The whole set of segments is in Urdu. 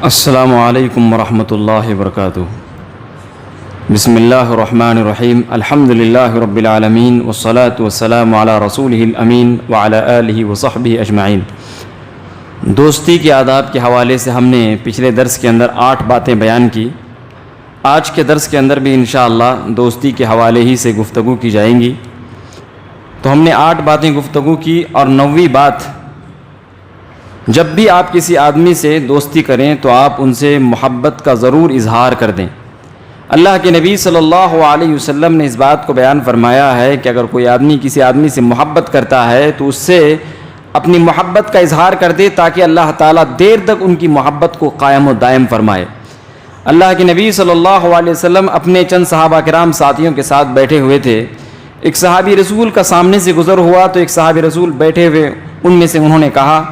السلام علیکم ورحمۃ اللہ وبرکاتہ۔ بسم اللہ الرحمن الرحیم، الحمد للہ رب العالمین والصلاة والسلام علی رسولہ الامین وعلی آلہ وصحبہ اجمعین۔ دوستی کے آداب کے حوالے سے ہم نے پچھلے درس کے اندر 8 باتیں بیان کی۔ آج کے درس کے اندر بھی انشاءاللہ دوستی کے حوالے ہی سے گفتگو کی جائیں گی۔ تو ہم نے 8 باتیں گفتگو کی، اور 9ویں بات، جب بھی آپ کسی آدمی سے دوستی کریں تو آپ ان سے محبت کا ضرور اظہار کر دیں۔ اللہ کے نبی صلی اللہ علیہ وسلم نے اس بات کو بیان فرمایا ہے کہ اگر کوئی آدمی کسی آدمی سے محبت کرتا ہے تو اس سے اپنی محبت کا اظہار کر دے، تاکہ اللہ تعالیٰ دیر تک ان کی محبت کو قائم و دائم فرمائے۔ اللہ کے نبی صلی اللہ علیہ وسلم اپنے چند صحابہ کرام ساتھیوں کے ساتھ بیٹھے ہوئے تھے۔ ایک صحابی رسول کا سامنے سے گزر ہوا تو ایک صحابی رسول بیٹھے ہوئے ان میں سے انہوں نے کہا،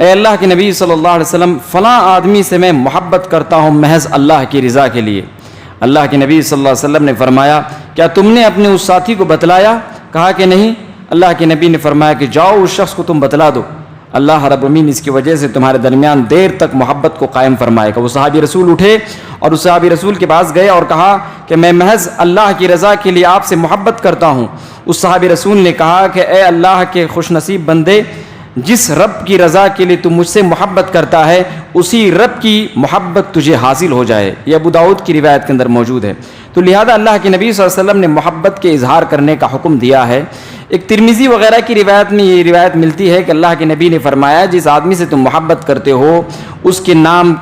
اے اللہ کے نبی صلی اللہ علیہ وسلم، فلاں آدمی سے میں محبت کرتا ہوں محض اللہ کی رضا کے لیے۔ اللہ کے نبی صلی اللہ علیہ وسلم نے فرمایا، کیا تم نے اپنے اس ساتھی کو بتلایا؟ کہا کہ نہیں۔ اللہ کے نبی نے فرمایا کہ جاؤ اس شخص کو تم بتلا دو، اللہ رب العالمین اس کی وجہ سے تمہارے درمیان دیر تک محبت کو قائم فرمائے گا۔ وہ صحابی رسول اٹھے اور اس صحابی رسول کے پاس گئے اور کہا کہ میں محض اللہ کی رضا کے لیے آپ سے محبت کرتا ہوں۔ اس صحابی رسول نے کہا کہ اے اللہ کے خوش نصیب بندے، جس رب کی رضا کے لیے تو مجھ سے محبت کرتا ہے، اسی رب کی محبت تجھے حاصل ہو جائے۔ یہ ابو داؤد کی روایت کے اندر موجود ہے۔ تو لہذا اللہ کے نبی صلی اللہ علیہ وسلم نے محبت کے اظہار کرنے کا حکم دیا ہے۔ ایک ترمذی وغیرہ کی روایت میں یہ روایت ملتی ہے کہ اللہ کے نبی نے فرمایا، جس آدمی سے تم محبت کرتے ہو اس کے نام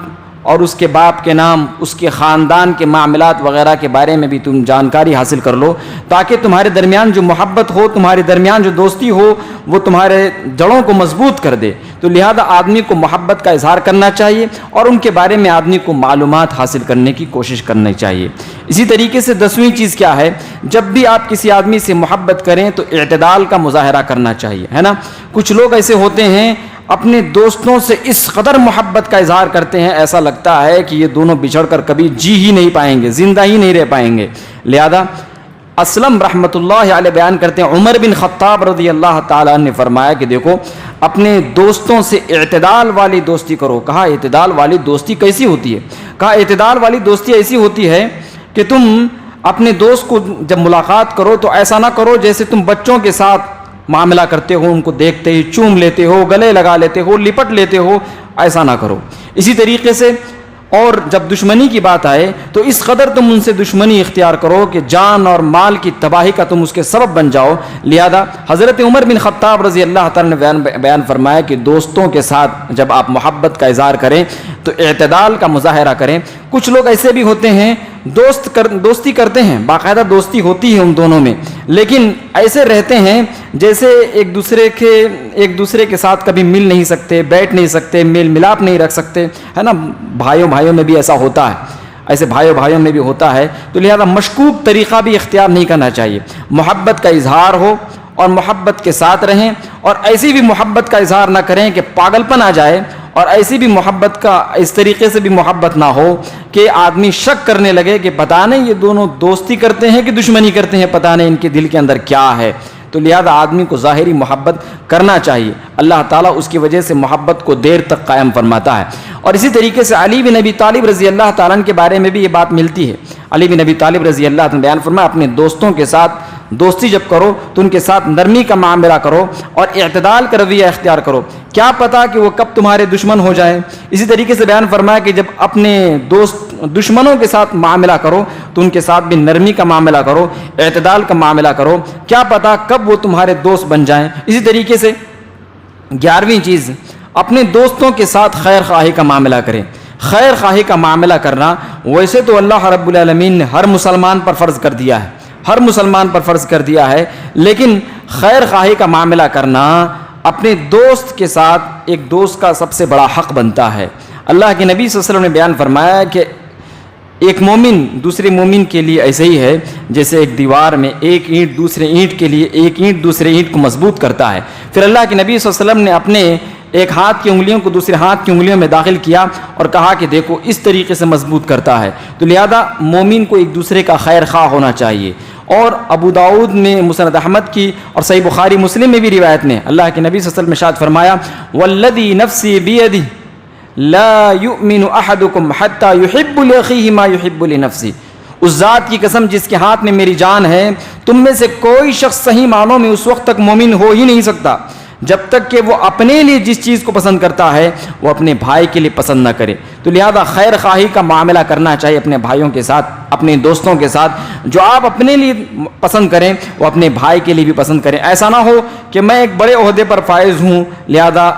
اور اس کے باپ کے نام، اس کے خاندان کے معاملات وغیرہ کے بارے میں بھی تم جانکاری حاصل کر لو، تاکہ تمہارے درمیان جو محبت ہو، تمہارے درمیان جو دوستی ہو، وہ تمہارے جڑوں کو مضبوط کر دے۔ تو لہذا آدمی کو محبت کا اظہار کرنا چاہیے اور ان کے بارے میں آدمی کو معلومات حاصل کرنے کی کوشش کرنی چاہیے۔ اسی طریقے سے 10ویں چیز کیا ہے، جب بھی آپ کسی آدمی سے محبت کریں تو اعتدال کا مظاہرہ کرنا چاہیے، ہے نا۔ کچھ لوگ ایسے ہوتے ہیں اپنے دوستوں سے اس قدر محبت کا اظہار کرتے ہیں، ایسا لگتا ہے کہ یہ دونوں بچھڑ کر کبھی جی ہی نہیں پائیں گے، زندہ ہی نہیں رہ پائیں گے۔ لہذا اسلم رحمۃ اللہ علیہ بیان کرتے ہیں، عمر بن خطاب رضی اللہ تعالیٰ عنہ نے فرمایا کہ دیکھو، اپنے دوستوں سے اعتدال والی دوستی کرو۔ کہا اعتدال والی دوستی کیسی ہوتی ہے؟ کہا اعتدال والی دوستی ایسی ہوتی ہے کہ تم اپنے دوست کو جب ملاقات کرو تو ایسا نہ کرو جیسے تم بچوں کے ساتھ معاملہ کرتے ہو، ان کو دیکھتے ہی چوم لیتے ہو، گلے لگا لیتے ہو، لپٹ لیتے ہو، ایسا نہ کرو۔ اسی طریقے سے اور جب دشمنی کی بات آئے تو اس قدر تم ان سے دشمنی اختیار کرو کہ جان اور مال کی تباہی کا تم اس کے سبب بن جاؤ۔ لہذا حضرت عمر بن خطاب رضی اللہ تعالیٰ نے بیان فرمایا کہ دوستوں کے ساتھ جب آپ محبت کا اظہار کریں تو اعتدال کا مظاہرہ کریں۔ کچھ لوگ ایسے بھی ہوتے ہیں دوستی کرتے ہیں، باقاعدہ دوستی ہوتی ہے ان دونوں میں، لیکن ایسے رہتے ہیں جیسے ایک دوسرے کے ساتھ کبھی مل نہیں سکتے، بیٹھ نہیں سکتے، میل ملاپ نہیں رکھ سکتے، ہے نا۔ بھائیوں میں بھی ایسا ہوتا ہے، ایسے بھائیوں میں بھی ہوتا ہے۔ تو لہذا مشکوک طریقہ بھی اختیار نہیں کرنا چاہیے۔ محبت کا اظہار ہو اور محبت کے ساتھ رہیں، اور ایسی بھی محبت کا اظہار نہ کریں کہ پاگل پن آ جائے، اور ایسی بھی محبت کا اس طریقے سے بھی محبت نہ ہو کہ آدمی شک کرنے لگے کہ پتہ نہیں یہ دونوں دوستی کرتے ہیں کہ دشمنی کرتے ہیں، پتہ نہیں ان کے دل کے اندر کیا ہے۔ تو لہذا آدمی کو ظاہری محبت کرنا چاہیے، اللہ تعالیٰ اس کی وجہ سے محبت کو دیر تک قائم فرماتا ہے۔ اور اسی طریقے سے علی بن ابی طالب رضی اللہ تعالیٰ عنہ کے بارے میں بھی یہ بات ملتی ہے۔ علی بن ابی طالب رضی اللہ عنہ بیان فرمایا، اپنے دوستوں کے ساتھ دوستی جب کرو تو ان کے ساتھ نرمی کا معاملہ کرو اور اعتدال کا رویہ اختیار کرو، کیا پتہ کہ وہ کب تمہارے دشمن ہو جائیں۔ اسی طریقے سے بیان فرمایا کہ جب اپنے دشمنوں کے ساتھ معاملہ کرو تو ان کے ساتھ بھی نرمی کا معاملہ کرو، اعتدال کا معاملہ کرو، کیا پتہ کب وہ تمہارے دوست بن جائیں۔ اسی طریقے سے 11ویں چیز، اپنے دوستوں کے ساتھ خیر خواہی کا معاملہ کریں۔ خیر خواہی کا معاملہ کرنا ویسے تو اللہ رب العالمین نے ہر مسلمان پر فرض کر دیا ہے، ہر مسلمان پر فرض کر دیا ہے، لیکن خیر خواہی کا معاملہ کرنا اپنے دوست کے ساتھ ایک دوست کا سب سے بڑا حق بنتا ہے۔ اللہ کے نبی صلی اللہ علیہ وسلم نے بیان فرمایا کہ ایک مومن دوسرے مومن کے لیے ایسے ہی ہے جیسے ایک دیوار میں ایک اینٹ دوسرے اینٹ کے لیے ایک اینٹ دوسرے اینٹ کو مضبوط کرتا ہے۔ پھر اللہ کے نبی صلی اللہ علیہ وسلم نے اپنے ایک ہاتھ کی انگلیوں کو دوسرے ہاتھ کی انگلیوں میں داخل کیا اور کہا کہ دیکھو اس طریقے سے مضبوط کرتا ہے۔ تو لہذا مومن کو ایک دوسرے کا خیر خواہ ہونا چاہیے۔ اور ابو داؤد میں مسند احمد کی اور صحیح بخاری مسلم میں بھی روایت میں اللہ کے نبی صلی اللہ علیہ وسلم نے ارشاد فرمایا، والذی نفسی بیدہ لا یؤمن احدکم حتی یحب لاخیہ ما یحب لنفسہ، اس ذات کی قسم جس کے ہاتھ میں میری جان ہے، تم میں سے کوئی شخص صحیح معنوں میں اس وقت تک مومن ہو ہی نہیں سکتا جب تک کہ وہ اپنے لیے جس چیز کو پسند کرتا ہے وہ اپنے بھائی کے لیے پسند نہ کرے۔ تو لہذا خیر خواہی کا معاملہ کرنا چاہیے اپنے بھائیوں کے ساتھ، اپنے دوستوں کے ساتھ۔ جو آپ اپنے لیے پسند کریں وہ اپنے بھائی کے لیے بھی پسند کریں۔ ایسا نہ ہو کہ میں ایک بڑے عہدے پر فائز ہوں، لہذا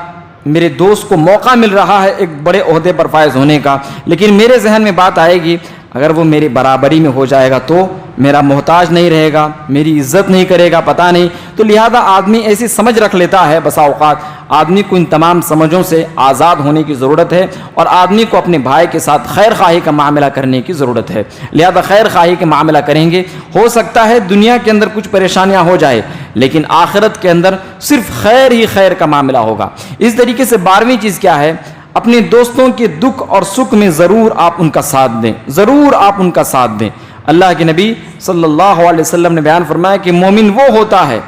میرے دوست کو موقع مل رہا ہے ایک بڑے عہدے پر فائز ہونے کا، لیکن میرے ذہن میں بات آئے گی اگر وہ میری برابری میں ہو جائے گا تو میرا محتاج نہیں رہے گا، میری عزت نہیں کرے گا، پتہ نہیں۔ تو لہذا آدمی ایسی سمجھ رکھ لیتا ہے، بسا اوقات آدمی کو ان تمام سمجھوں سے آزاد ہونے کی ضرورت ہے، اور آدمی کو اپنے بھائی کے ساتھ خیر خواہی کا معاملہ کرنے کی ضرورت ہے۔ لہذا خیر خواہی کے معاملہ کریں گے، ہو سکتا ہے دنیا کے اندر کچھ پریشانیاں ہو جائے لیکن آخرت کے اندر صرف خیر ہی خیر کا معاملہ ہوگا۔ اس طریقے سے 12ویں چیز کیا ہے؟ اپنے دوستوں کے دکھ اور سکھ میں ضرور آپ ان کا ساتھ دیں، ضرور آپ ان کا ساتھ دیں۔ اللہ کے نبی صلی اللہ علیہ وسلم نے بیان فرمایا کہ مومن وہ ہوتا ہے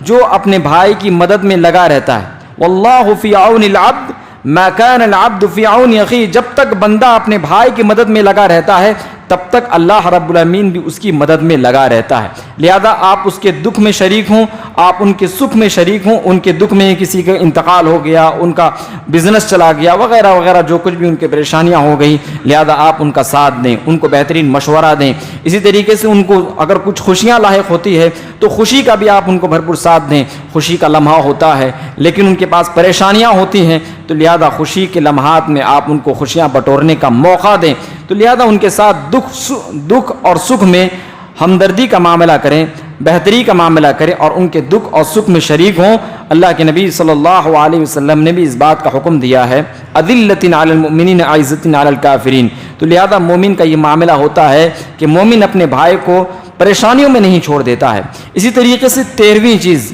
جو اپنے بھائی کی مدد میں لگا رہتا ہے۔ واللہ فی عون العبد ما کان العبد فی عون اخیہ، جب تک بندہ اپنے بھائی کی مدد میں لگا رہتا ہے تب تک اللہ رب العالمین بھی اس کی مدد میں لگا رہتا ہے۔ لہذا آپ اس کے دکھ میں شریک ہوں، آپ ان کے سکھ میں شریک ہوں۔ ان کے دکھ میں کسی کا انتقال ہو گیا، ان کا بزنس چلا گیا، وغیرہ وغیرہ جو کچھ بھی ان کے پریشانیاں ہو گئی، لہذا آپ ان کا ساتھ دیں، ان کو بہترین مشورہ دیں۔ اسی طریقے سے ان کو اگر کچھ خوشیاں لاحق ہوتی ہے تو خوشی کا بھی آپ ان کو بھرپور ساتھ دیں۔ خوشی کا لمحہ ہوتا ہے لیکن ان کے پاس پریشانیاں ہوتی ہیں، تو لہذا خوشی کے لمحات میں آپ ان کو خوشیاں بٹورنے کا موقع دیں۔ تو لہذا ان کے ساتھ دکھ اور سکھ میں ہمدردی کا معاملہ کریں، بہتری کا معاملہ کریں اور ان کے دکھ اور سکھ میں شریک ہوں۔ اللہ کے نبی صلی اللہ علیہ وسلم نے بھی اس بات کا حکم دیا ہے، اذلۃ علی المؤمنین عزۃ علی الکافرین۔ تو لہذا مومن کا یہ معاملہ ہوتا ہے کہ مومن اپنے بھائی کو پریشانیوں میں نہیں چھوڑ دیتا ہے۔ اسی طریقے سے 13ویں چیز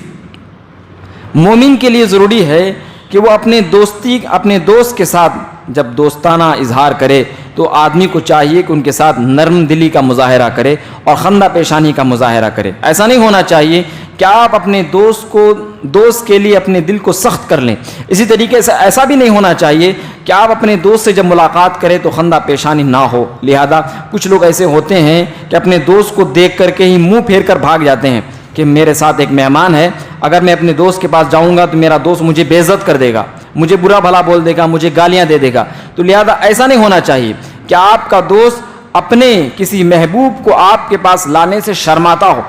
مومن کے لیے ضروری ہے کہ وہ اپنے دوست کے ساتھ جب دوستانہ اظہار کرے تو آدمی کو چاہیے کہ ان کے ساتھ نرم دلی کا مظاہرہ کرے اور خندہ پیشانی کا مظاہرہ کرے۔ ایسا نہیں ہونا چاہیے کہ آپ اپنے دوست کے لیے اپنے دل کو سخت کر لیں۔ اسی طریقے سے ایسا بھی نہیں ہونا چاہیے کہ آپ اپنے دوست سے جب ملاقات کریں تو خندہ پیشانی نہ ہو۔ لہذا کچھ لوگ ایسے ہوتے ہیں کہ اپنے دوست کو دیکھ کر کے ہی منہ پھیر کر بھاگ جاتے ہیں کہ میرے ساتھ ایک مہمان ہے، اگر میں اپنے دوست کے پاس جاؤں گا تو میرا دوست مجھے بے عزت کر دے گا، مجھے برا بھلا بول دے گا، مجھے گالیاں دے دے گا۔ تو لہذا ایسا نہیں ہونا چاہیے کہ آپ کا دوست اپنے کسی محبوب کو آپ کے پاس لانے سے شرماتا ہو،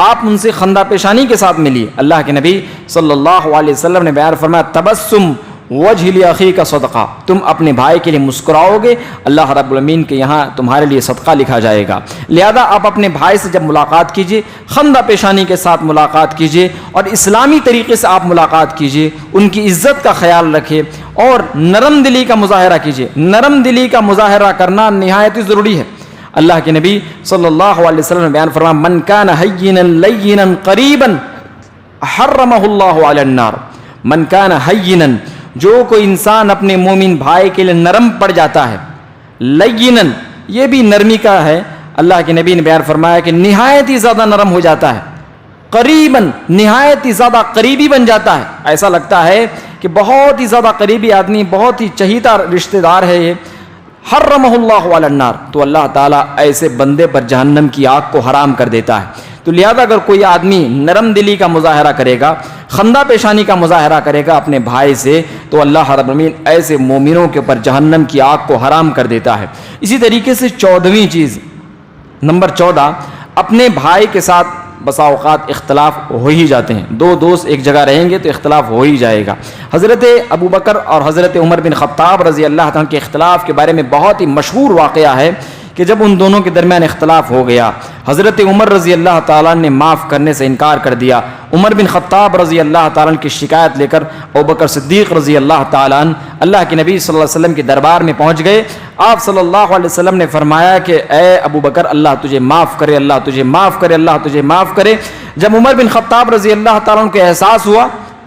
آپ ان سے خندہ پیشانی کے ساتھ ملیے۔ اللہ کے نبی صلی اللہ علیہ وسلم نے بیان فرمایا، تبسم وجہ لاخیک کا صدقہ، تم اپنے بھائی کے لیے مسکراؤ گے، اللہ رب العالمین کے یہاں تمہارے لیے صدقہ لکھا جائے گا۔ لہذا آپ اپنے بھائی سے جب ملاقات کیجئے خندہ پیشانی کے ساتھ ملاقات کیجئے اور اسلامی طریقے سے آپ ملاقات کیجئے، ان کی عزت کا خیال رکھیں اور نرم دلی کا مظاہرہ کیجئے۔ نرم دلی کا مظاہرہ کرنا نہایت ضروری ہے۔ اللہ کے نبی صلی اللہ علیہ وسلم نے بیان فرمایا، من کان حینا لینا قریبا حرمہ اللہ علی النار۔ من کان حینا، جو کوئی انسان اپنے مومن بھائی کے لیے نرم پڑ جاتا ہے، لینا یہ بھی نرمی کا ہے، اللہ کے نبی نے بیان فرمایا کہ نہایت ہی زیادہ نرم ہو جاتا ہے، قریباً نہایت ہی زیادہ قریبی بن جاتا ہے۔ ایسا لگتا ہے کہ بہت ہی زیادہ قریبی آدمی، بہت ہی چہیتا رشتہ دار ہے یہ۔ حرمہ اللہ علی النار، تو اللہ تعالیٰ ایسے بندے پر جہنم کی آگ کو حرام کر دیتا ہے۔ تو لہذا اگر کوئی آدمی نرم دلی کا مظاہرہ کرے گا، خندہ پیشانی کا مظاہرہ کرے گا اپنے بھائی سے، تو اللہ رب العالمین ایسے مومنوں کے اوپر جہنم کی آگ کو حرام کر دیتا ہے۔ اسی طریقے سے 14ویں چیز، نمبر 14، اپنے بھائی کے ساتھ بسا اوقات اختلاف ہو ہی جاتے ہیں، دو دوست ایک جگہ رہیں گے تو اختلاف ہو ہی جائے گا۔ حضرت ابو بکر اور حضرت عمر بن خطاب رضی اللہ عنہ کے اختلاف کے بارے میں بہت ہی مشہور واقعہ ہے کہ جب ان دونوں کے درمیان اختلاف ہو گیا، حضرت عمر رضی اللہ تعالیٰ نے معاف کرنے سے انکار کر دیا۔ عمر بن خطاب رضی اللہ تعالیٰ کی شکایت لے کر ابوبکر صدیق رضی اللہ تعالیٰ اللہ کے نبی صلی اللہ علیہ وسلم کے دربار میں پہنچ گئے۔ آپ صلی اللہ علیہ وسلم نے فرمایا کہ اے ابو بکر، اللہ تجھے معاف کرے، اللہ تجھے معاف کرے، اللہ تجھے معاف کرے۔ جب عمر بن خطاب رضی اللہ تعالیٰ کو احساس ہوا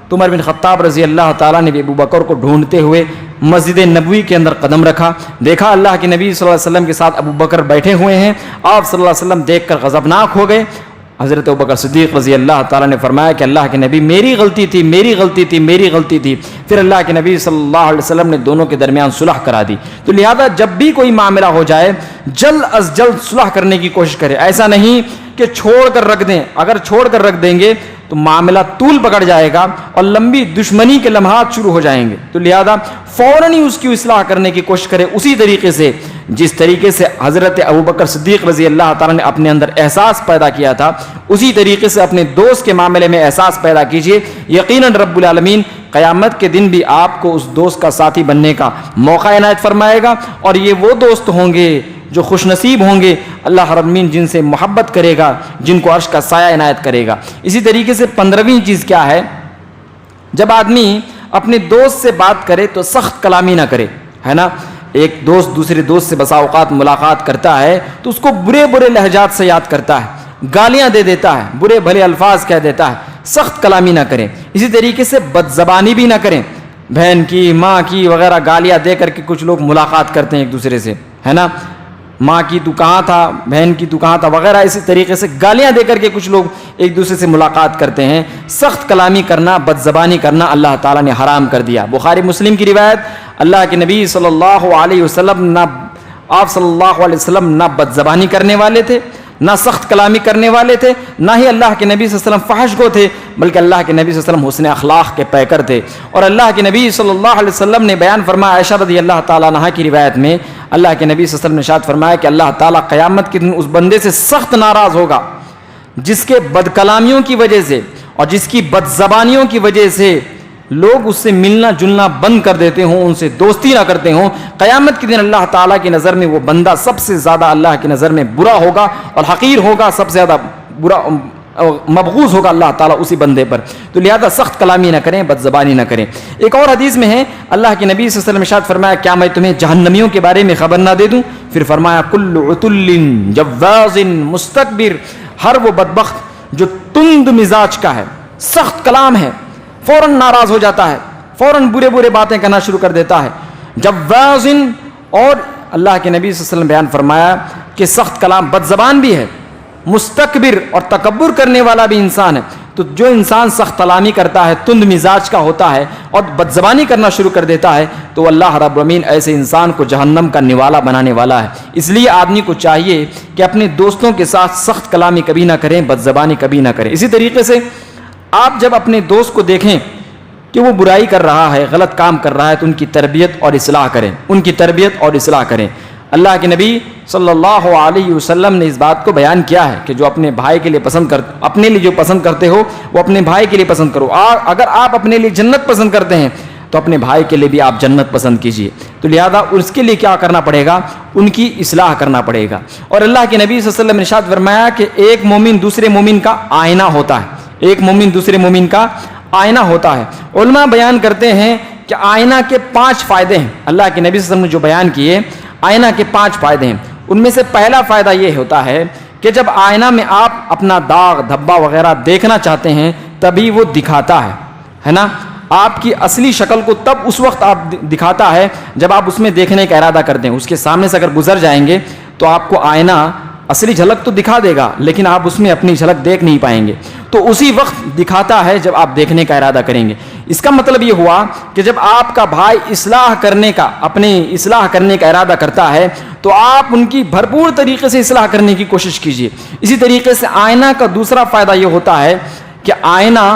تو عمر بن خطاب رضی اللہ تعالیٰ نے بھی ابو بکر کو ڈھونڈتے ہوئے مسجد نبوی کے اندر قدم رکھا، دیکھا اللہ کے نبی صلی اللہ علیہ وسلم کے ساتھ ابو بکر بیٹھے ہوئے ہیں۔ آپ صلی اللہ علیہ وسلم دیکھ کر غضبناک ہو گئے حضرت ابوبکر صدیق رضی اللہ تعالیٰ نے فرمایا کہ اللہ کے نبی میری غلطی تھی. پھر اللہ کے نبی صلی اللہ علیہ وسلم نے دونوں کے درمیان صلح کرا دی. تو لہذا جب بھی کوئی معاملہ ہو جائے جلد از جلد صلح کرنے کی کوشش کرے. ایسا نہیں کہ چھوڑ کر رکھ دیں. اگر چھوڑ کر رکھ دیں گے تو معاملہ طول پکڑ جائے گا اور لمبی دشمنی کے لمحات شروع ہو جائیں گے. تو لہذا فوراً ہی اس کی اصلاح کرنے کی کوشش کرے اسی طریقے سے جس طریقے سے حضرت ابوبکر صدیق رضی اللہ تعالیٰ نے اپنے اندر احساس پیدا کیا تھا, اسی طریقے سے اپنے دوست کے معاملے میں احساس پیدا کیجئے. یقیناً رب العالمین قیامت کے دن بھی آپ کو اس دوست کا ساتھی بننے کا موقع عنایت فرمائے گا, اور یہ وہ دوست ہوں گے جو خوش نصیب ہوں گے, اللہ رب العالمین جن سے محبت کرے گا, جن کو عرش کا سایہ عنایت کرے گا. اسی طریقے سے 15ویں چیز کیا ہے, جب آدمی اپنے دوست سے بات کرے تو سخت کلامی نہ کرے, ہے نا. ایک دوست دوسرے دوست سے بسا اوقات ملاقات کرتا ہے تو اس کو برے برے لہجات سے یاد کرتا ہے, گالیاں دے دیتا ہے, برے بھلے الفاظ کہہ دیتا ہے. سخت کلامی نہ کریں. اسی طریقے سے بد زبانی بھی نہ کریں. بہن کی, ماں کی وغیرہ گالیاں دے کر کے کچھ لوگ ملاقات کرتے ہیں ایک دوسرے سے, ہے نا. ماں کی تو کہاں تھا, بہن کی تو کہاں تھا وغیرہ, اسی طریقے سے گالیاں دے کر کے کچھ لوگ ایک دوسرے سے ملاقات کرتے ہیں. سخت کلامی کرنا, بد زبانی کرنا اللہ تعالیٰ نے حرام کر دیا. بخاری مسلم کی روایت, اللہ کے نبی صلی اللہ علیہ وسلم آپ صلی اللہ علیہ وسلم نہ بد زبانی کرنے والے تھے, نہ سخت کلامی کرنے والے تھے, نہ ہی اللہ کے نبی صلی اللہ علیہ وسلم فحش گو تھے, بلکہ اللہ کے نبی صلی اللہ علیہ وسلم حسن اخلاق کے پیکر تھے. اور اللہ کے نبی صلی اللہ علیہ وسلم نے بیان فرمایا, عائشہ رضی اللہ تعالیٰ عنہا کی روایت میں, اللہ کے نبی صلی اللہ علیہ وسلم نے ارشاد فرمایا کہ اللہ تعالیٰ قیامت کے دن اس بندے سے سخت ناراض ہوگا جس کے بد کلامیوں کی وجہ سے اور جس کی بد زبانیوں کی وجہ سے لوگ اس سے ملنا جلنا بند کر دیتے ہوں, ان سے دوستی نہ کرتے ہوں. قیامت کے دن اللہ تعالیٰ کی نظر میں وہ بندہ سب سے زیادہ اللہ کی نظر میں برا ہوگا اور حقیر ہوگا, سب سے زیادہ برا مبغوض ہوگا اللہ تعالیٰ اسی بندے پر. تو لہذا سخت کلامی نہ کریں, بد زبانی نہ کریں. ایک اور حدیث میں ہے, اللہ کے نبی صلی اللہ علیہ وسلم ارشاد فرمایا, کیا میں تمہیں جہنمیوں کے بارے میں خبر نہ دے دوں؟ پھر فرمایا, کل عتل جواز مستکبر, ہر وہ بدبخت جو تند مزاج کا ہے, سخت کلام ہے, فوراً ناراض ہو جاتا ہے, فوراً برے برے باتیں کہنا شروع کر دیتا ہے. جواز, اور اللہ کے نبی صلی اللہ علیہ وسلم بیان فرمایا کہ سخت کلام بد زبان بھی ہے, مستکبر اور تکبر کرنے والا بھی انسان ہے. تو جو انسان سخت کلامی کرتا ہے, تند مزاج کا ہوتا ہے اور بد زبانی کرنا شروع کر دیتا ہے, تو اللہ رب العالمین ایسے انسان کو جہنم کا نوالا بنانے والا ہے. اس لیے آدمی کو چاہیے کہ اپنے دوستوں کے ساتھ سخت کلامی کبھی نہ کریں, بد زبانی کبھی نہ کریں. اسی طریقے سے آپ جب اپنے دوست کو دیکھیں کہ وہ برائی کر رہا ہے, غلط کام کر رہا ہے, تو ان کی تربیت اور اصلاح کریں, ان کی تربیت اور اصلاح کریں. اللہ کے نبی صلی اللہ علیہ وسلم نے اس بات کو بیان کیا ہے کہ جو اپنے بھائی کے لیے اپنے لیے جو پسند کرتے ہو وہ اپنے بھائی کے لیے پسند کرو. اگر آپ اپنے لیے جنت پسند کرتے ہیں تو اپنے بھائی کے لیے بھی آپ جنت پسند کیجئے. تو لہذا اس کے لیے کیا کرنا پڑے گا, ان کی اصلاح کرنا پڑے گا. اور اللہ کے نبی صلی اللہ علیہ وسلم نے ارشاد فرمایا کہ ایک مومن دوسرے مومن کا آئینہ ہوتا ہے, ایک مومن دوسرے مومن کا آئینہ ہوتا ہے. علماء بیان کرتے ہیں کہ آئینہ کے 5 فائدے ہیں. اللہ کے نبی صلی اللہ علیہ وسلم نے جو بیان کیے, آئینہ کے 5 فائدے ہیں. ان میں سے پہلا فائدہ یہ ہوتا ہے کہ جب آئینہ میں آپ اپنا داغ دھبا وغیرہ دیکھنا چاہتے ہیں تبھی وہ دکھاتا ہے نا. آپ کی اصلی شکل کو تب اس وقت آپ دکھاتا ہے جب آپ اس میں دیکھنے کا ارادہ کرتے ہیں. اس کے سامنے سے اگر گزر جائیں گے تو آپ کو آئینہ اصلی جھلک تو دکھا دے گا لیکن آپ اس میں اپنی جھلک دیکھ نہیں پائیں گے. تو اسی وقت دکھاتا ہے جب آپ دیکھنے کا ارادہ کریں گے. اس کا مطلب یہ ہوا کہ جب آپ کا بھائی اپنی اصلاح کرنے کا ارادہ کرتا ہے تو آپ ان کی بھرپور طریقے سے اصلاح کرنے کی کوشش کیجیے. اسی طریقے سے آئینہ کا دوسرا فائدہ یہ ہوتا ہے کہ آئینہ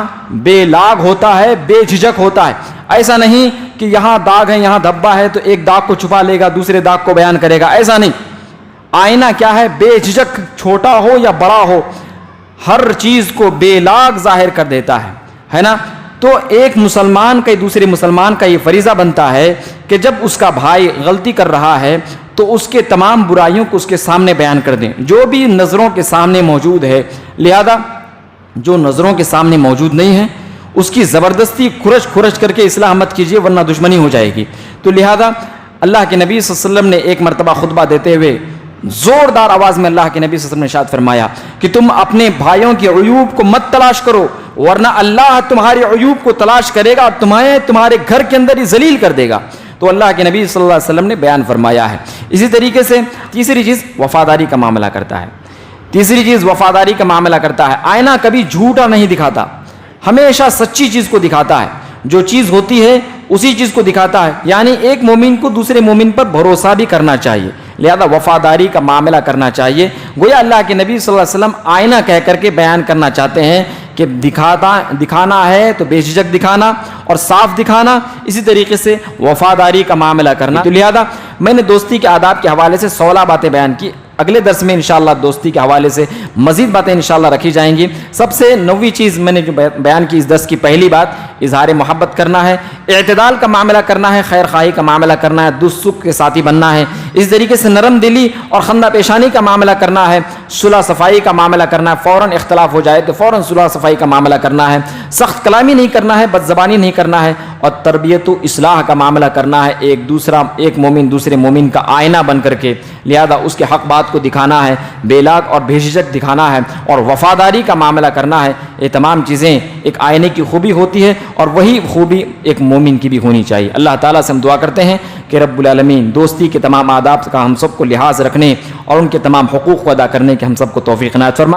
بے لاگ ہوتا ہے, بے جھجک ہوتا ہے. ایسا نہیں کہ یہاں داغ ہے, یہاں دھبا ہے تو ایک داغ کو چھپا لے گا, دوسرے داغ کو بیان کرے گا, ایسا نہیں. آئینہ کیا ہے, بے جھجک, چھوٹا ہو یا بڑا ہو, ہر چیز کو بے لاگ ظاہر کر دیتا ہے نا. تو ایک مسلمان کا دوسرے مسلمان کا یہ فریضہ بنتا ہے کہ جب اس کا بھائی غلطی کر رہا ہے تو اس کے تمام برائیوں کو اس کے سامنے بیان کر دیں جو بھی نظروں کے سامنے موجود ہے. لہذا جو نظروں کے سامنے موجود نہیں ہے اس کی زبردستی کھرچ کر کے اصلاح مت کیجیے ورنہ دشمنی ہو جائے گی. تو لہذا اللہ کے نبی صلی اللہ علیہ وسلم نے ایک مرتبہ خطبہ دیتے ہوئے زوردار آواز میں اللہ کے نبی صلی اللہ علیہ وسلم نے ارشاد فرمایا کہ تم اپنے بھائیوں کے عیوب کو مت تلاش کرو ورنہ اللہ تمہارے عیوب کو تلاش کرے گا اور تمہارے گھر کے اندر ہی ذلیل کر دے گا. تو اللہ کے نبی صلی اللہ علیہ وسلم نے بیان فرمایا ہے. اسی طریقے سے تیسری چیز وفاداری کا معاملہ کرتا ہے. تیسری چیز وفاداری کا معاملہ کرتا ہے. آئینہ کبھی جھوٹا نہیں دکھاتا, ہمیشہ سچی چیز کو دکھاتا ہے, جو چیز ہوتی ہے اسی چیز کو دکھاتا ہے. یعنی ایک مومن کو دوسرے مومن پر بھروسہ بھی کرنا چاہیے, لہذا وفاداری کا معاملہ کرنا چاہیے. گویا اللہ کے نبی صلی اللہ علیہ وسلم آئینہ کہہ کر کے بیان کرنا چاہتے ہیں کہ دکھانا ہے تو بے جھجک دکھانا اور صاف دکھانا, اسی طریقے سے وفاداری کا معاملہ کرنا. تو لہذا میں نے دوستی کے آداب کے حوالے سے 16 باتیں بیان کی. اگلے درس میں انشاءاللہ دوستی کے حوالے سے مزید باتیں انشاءاللہ رکھی جائیں گی. سب سے نوی چیز میں نے جو بیان کی اس درس کی پہلی بات اظہار محبت کرنا ہے, اعتدال کا معاملہ کرنا ہے, خیر خواہی کا معاملہ کرنا ہے, دکھ سکھ کے ساتھی بننا ہے, اس طریقے سے نرم دلی اور خندہ پیشانی کا معاملہ کرنا ہے, صلح صفائی کا معاملہ کرنا ہے, فوراً اختلاف ہو جائے تو فوراً صلح صفائی کا معاملہ کرنا ہے, سخت کلامی نہیں کرنا ہے, بد زبانی نہیں کرنا ہے, اور تربیت و اصلاح کا معاملہ کرنا ہے, ایک مومن دوسرے مومن کا آئینہ بن کر کے, لہذا اس کے حق بات کو دکھانا ہے, بے لاگ اور بے جھجک دکھانا ہے, اور وفاداری کا معاملہ کرنا ہے. یہ تمام چیزیں ایک آئینے کی خوبی ہوتی ہے, اور وہی خوبی ایک مومن کی بھی ہونی چاہیے. اللہ تعالیٰ سے ہم دعا کرتے ہیں کہ رب العالمین دوستی کے تمام آداب کا ہم سب کو لحاظ رکھنے اور ان کے تمام حقوق کو ادا کرنے کے ہم سب کو توفیق عنایت فرما.